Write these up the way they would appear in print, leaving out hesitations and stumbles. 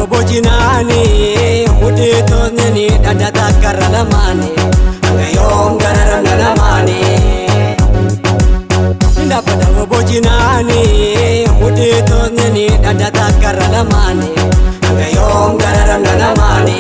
Bojinani muditos nini dadata karalamani ngayom gararam nalamani Inda pada bojinani muditos nini dadata karalamani ngayom gararam nalamani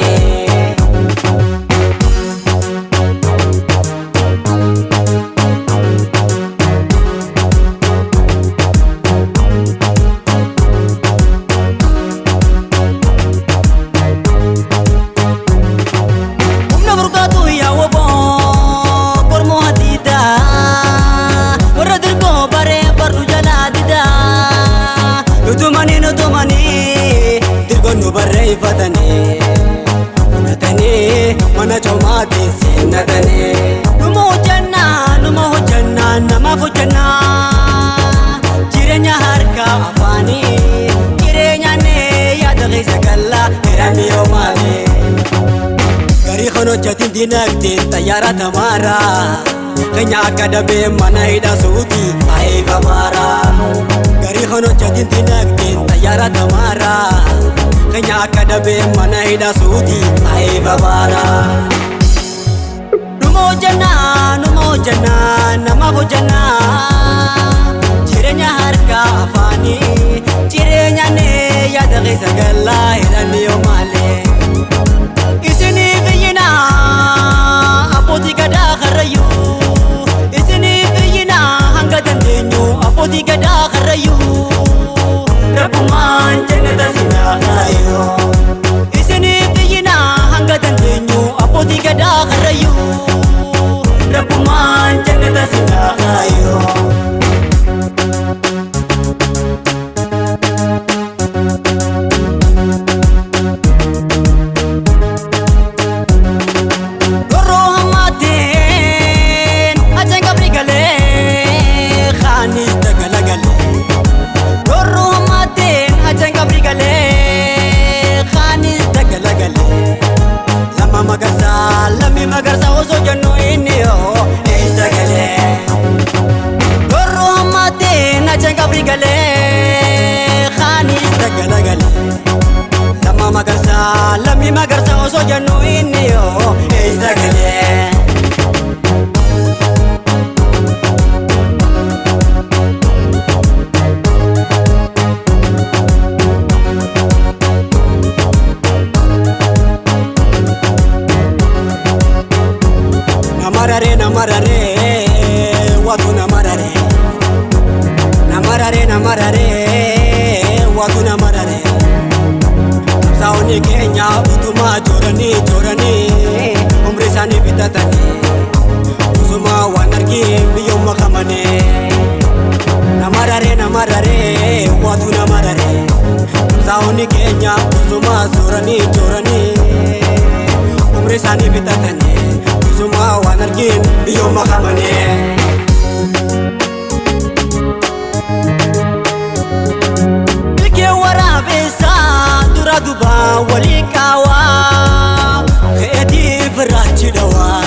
Dirgonu barrei fatane unatane mana chomati sinatane numo janna nama fujanna jirenya harka afani jirenya ne yadghi sakalla irami yomale gari khono jatin dinakti tayara tamara kenya akadabe mana ida saudi ai kamara gari khono jatin dinakti tayara tamara kenya akadabe mana ida saudi ai babara numo janna nama fujanna jirenya harka afani jirenya ne yadghi sakalla irami yomale isini biyina apoti kada kharayu isini biyina hanga dandenyu apoti kada kharayu rabuman jannata sinahayo isini biyina hanga dandenyu apoti kada kharayu rabuman jannata sinahayo magarsa oso janno inni o eisagale gorro amate na changa brigale khani sagalagale lami magarsa oso janno inni o eisagale namarare watu namarare watu namarare saoni Kenya utuma jorani umri sani bitatani usuma wanargi biyo makamane namarare watu namarare saoni Kenya usuma jorani umri sani bitatani Zuma wanargin biyo makamane Bilke warabesa dura duba walikawa Khedi firachi dawa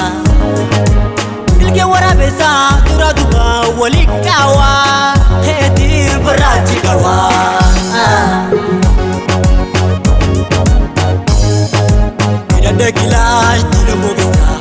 Bilke warabesa dura duba walikawa Khedi firachi dawa Ida de gilash dina mugisa